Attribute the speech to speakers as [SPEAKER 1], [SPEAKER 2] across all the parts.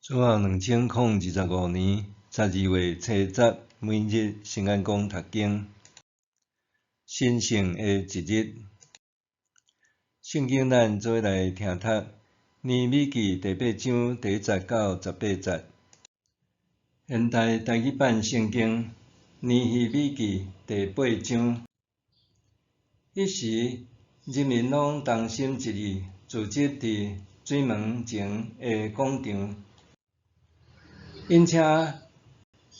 [SPEAKER 1] 主后2025年12月初10，每日圣安宫读经，神圣的一日。圣经咱做来听读，尼米记第8章第1节到18节。现代台语版圣经，尼希米记第8章。迄时，人民拢同心一意，聚集伫水门前的广场。因请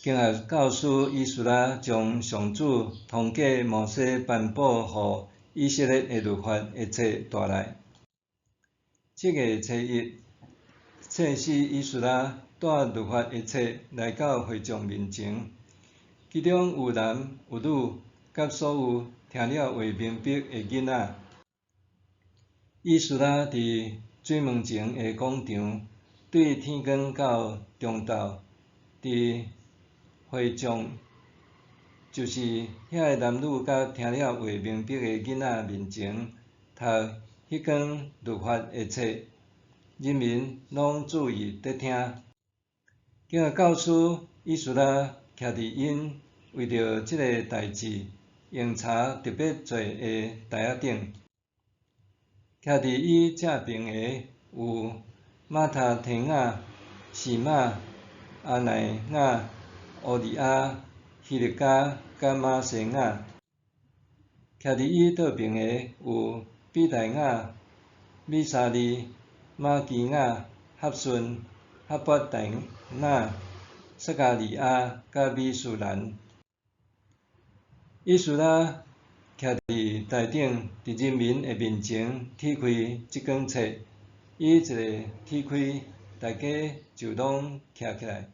[SPEAKER 1] 经学教师以斯拉将上主通过摩西颁布予以色列的律法的册带来。7月初1，册使以斯拉带律法的册来到会众面前，其中有男有女，甲所有听了话明白的囡仔。以斯拉伫水门前的广场，对天光到中昼，伫会众，就是遐个男女甲听了话明白的囡仔面前，读迄卷律法的册，人民拢注意伫听。经学教师以斯拉徛伫因为着即个代志用茶特别做的台仔顶，徛伫伊正边的有马他提亚、示玛、阿乃亚、乌利亚、希勒家甲马西亚；徛伫伊倒边的有比大雅、米沙利、马基雅、哈顺、哈伯大雅、撒加利亚甲米苏兰。以斯拉徛伫台顶，伫人民的面前triển开即卷册，伊一个triển开，大家就拢徛起来。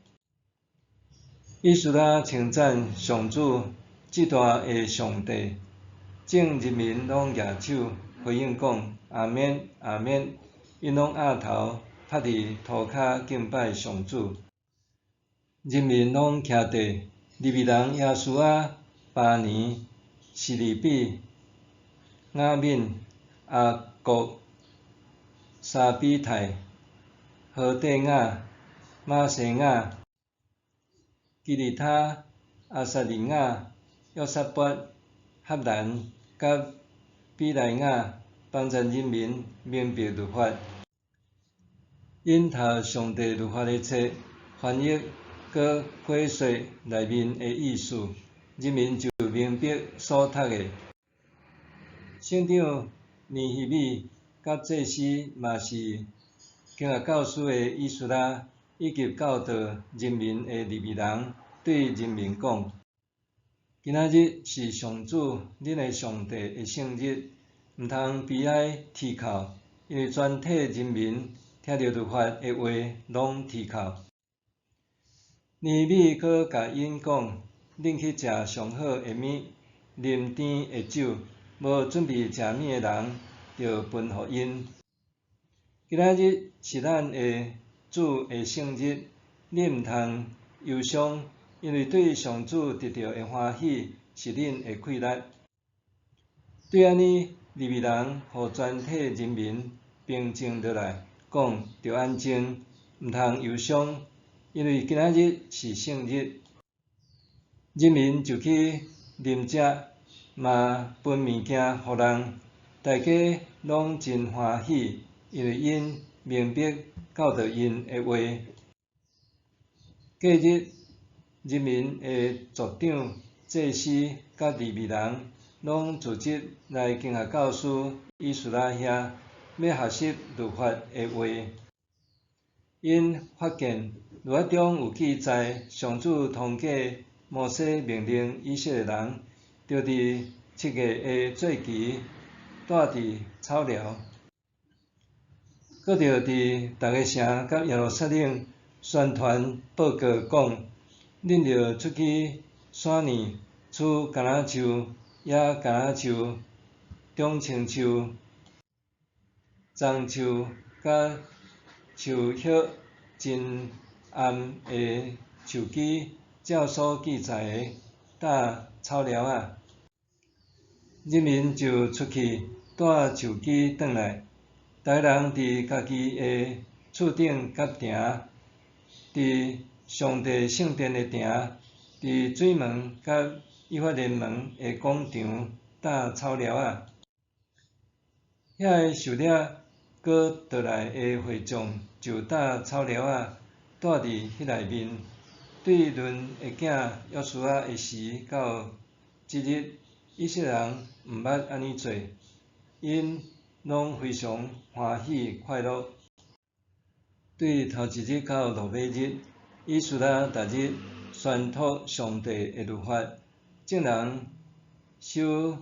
[SPEAKER 1] 以斯拉称赞上主，至大的上帝，众人民拢举手回应讲：阿免，阿免！因拢额头趴伫涂骹敬拜上主。人民拢徛地，利未人耶稣啊、巴尼、示利比、雅敏、阿国、沙比泰、何地雅、马西亚、基利他、阿撒利亚、约撒伯、哈兰甲比莱亚，帮助人民明白律法。因读上帝律法的册，翻译佮解说内面的意思，人民就明白所读的。省长尼希米甲祭司嘛是经学教师的以斯拉，以及教导人民的利未人，对人民讲：今仔日是上主恁的上帝的圣日，毋通悲哀啼哭，因为全体人民听到律法的话，拢啼哭。尼希米佫甲因讲：恁去食上好的物，啉甜的酒，无准备食物的人，就分予因。今仔日是咱的主的圣日，恁毋通忧伤，因为对上主得到的欢喜是恁的快乐。对安尼，利未人互全体人民平静落来，讲着安静，毋通忧伤，因为今仔日是圣日。人民就去啉食，嘛分物件予人，大家拢真欢喜，因为因明白教导因的话。隔日，人民的族长、祭司甲利未人拢聚集来经学教师以斯拉遐，要学习律法的话。因发现律法中有记载，上主通过摩西命令以色列人，着伫7月的做期住伫草寮，搁着伫逐个城甲耶路撒冷宣传报告讲，恁着出去山巒、取橄榄树、野橄榄树、中青树、棕树甲树叶真暗的树枝，照所记载的搭草寮仔。人民就出去带树枝转来，逐个人伫家己的厝顶甲埕伫上帝圣殿的埕，伫水门甲以法莲门的广场搭草寮仔。遐个狩猎过倒来的会众就搭草寮仔住伫迄内面。对论的囝约书亚的时到即日，以色列人毋捌安尼做，因拢非常欢喜快乐。对头一日到落尾日，以斯拉逐日宣读上帝的律法，众人守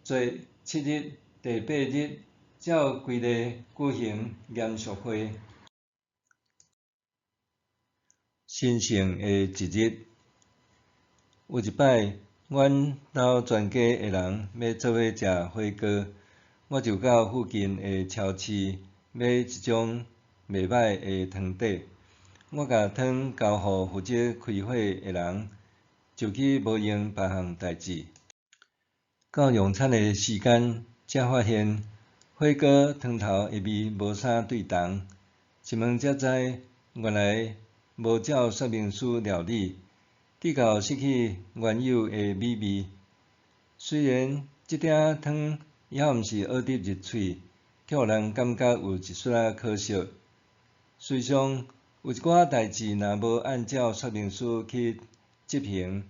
[SPEAKER 1] 节7日，第8日照规例举行严肃会。神圣的一日，有一摆，阮兜全家的人要做伙食火锅，我就到附近的超市买一种袂歹的汤底。我甲汤交互负责开火的人，就去无用别项代志。到用餐的时间，才发现火锅汤头的味无啥对同，一问才知，原来无照说明书料理，直到失去原有的美味。虽然这鼎汤也毋是好得入喙，却互人感觉有一丝仔可惜。随上有一寡代志若无按照说明书去执行，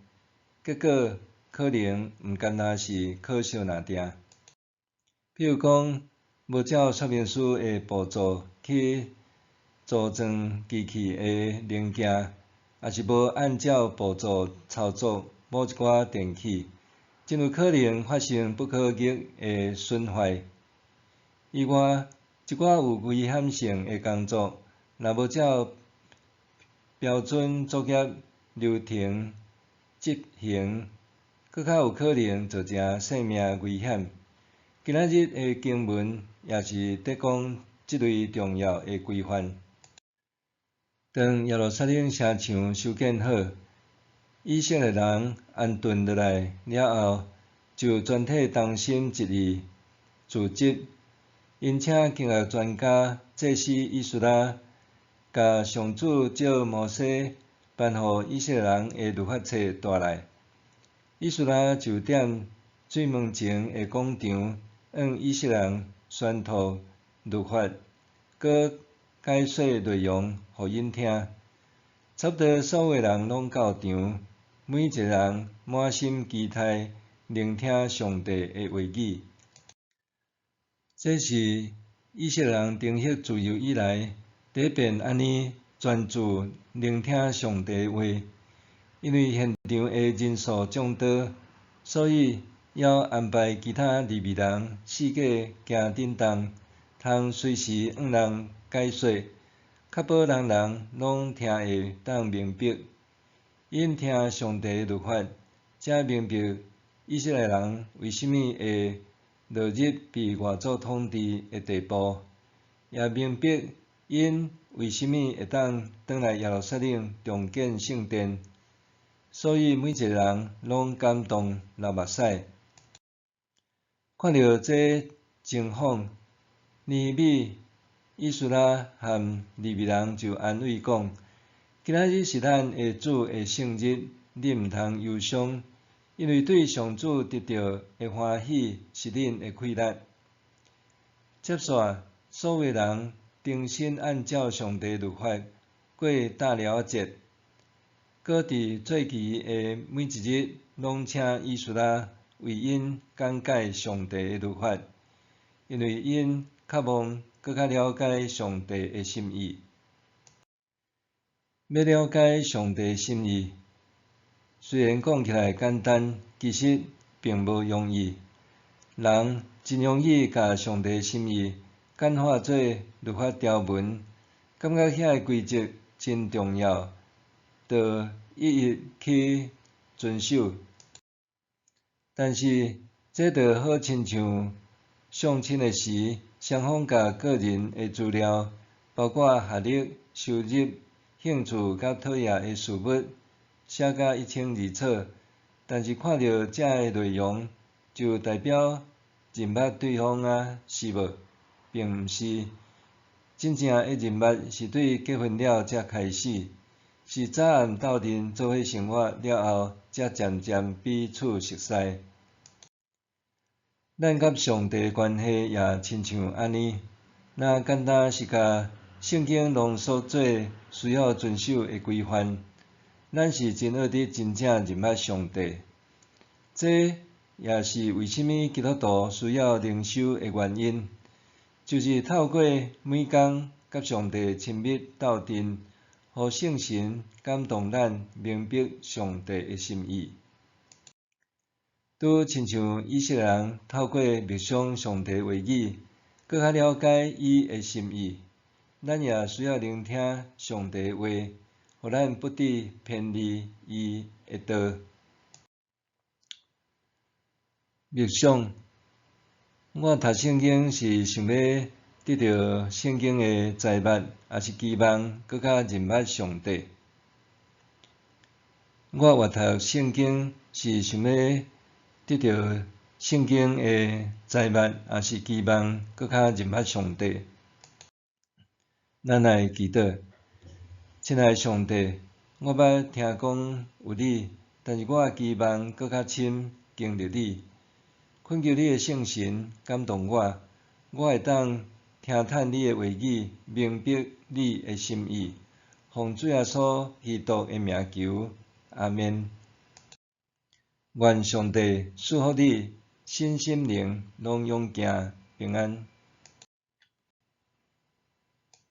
[SPEAKER 1] 结果可能毋单单是可惜尔定。比如讲，无照说明书的步骤去组装机器的零件，也是无按照步骤操作某一寡电器，真有可能发生不可逆的损坏。另外，一寡有危险性的工作，若无照标准作业流程执行，搁较有可能造成生命危险。今仔日的经文也是在讲即类重要的规范。当耶路撒冷城墙修建好，以色列人安顿落来了后，就全体同心一意自执，因请经学专家祭司以斯拉，甲上主借摩西颁予以色列人的律法册带来。以斯拉就踮水门前的广场，向以色列人宣读律法，搁解说内容互因听。差不多所有人拢到场，每一个人满心期待聆听上帝的话语。这是以色列人承袭自由以来第一遍安尼专注聆听上帝的话。因为现场的人数众多，所以要安排其他利未人四界行振动，通随时向人解说，确保人人拢听会当明白。因听上帝的律法，才明白以色列人为虾米会落入被外族统治的地步，也明白因为虾米会当转来耶路撒冷重建圣殿。所以每一个人拢感动流目屎。看到这情况，尼米、以斯拉和利未人就安慰讲：今仔日是咱的主的圣日，你毋通忧伤，因为对上主得到的欢喜是恁的快乐。接续，所有人重新按照上帝律法过大了节。搁伫做期的每一日，拢请以斯拉为因讲解上帝的律法，因为因渴望搁较了解上帝的心意。要了解上帝的心意，虽然讲起来简单，其实并无容易。人真容易甲上帝的心意简化做律法条文，感觉遐个规则真重要，就一一去遵守。但是这就好亲像相亲的时，双方甲个人的资料，包括学历、收入、兴趣甲讨厌的事物，写甲一清二楚。但是看到这个内容，就代表认捌对方啊，是无，并毋是。真正的人物是对结婚了才开始，是早暗斗阵做伙生活了后，才渐渐彼此熟悉。咱甲上帝的关系也亲像安尼，若简单是甲圣经浓缩做需要遵守的规范，咱是真学得真正认捌上帝。这也是为虾米基督徒需要灵修的原因，就是透过每工甲上帝亲密斗阵，互圣神感动咱明白上帝的心意。拄亲像以色列人透过默想上帝话语，更较了解伊的心意，咱也需要聆听上帝话，互咱不致偏离伊的道。默想，我读圣经是想要得到圣经的财物，也是期望更较认捌上帝。我阅读圣经是想要得到圣经的财物，也是期望更较认捌上帝。咱来祈祷，亲爱的上帝，我捌听讲有你，但是我期望更较深经历你。恳求你的圣神感动我，我会当听探你的话语，明白你的心意。奉主耶稣基督的名求，阿免。愿上帝赐福你身心灵拢永行平安。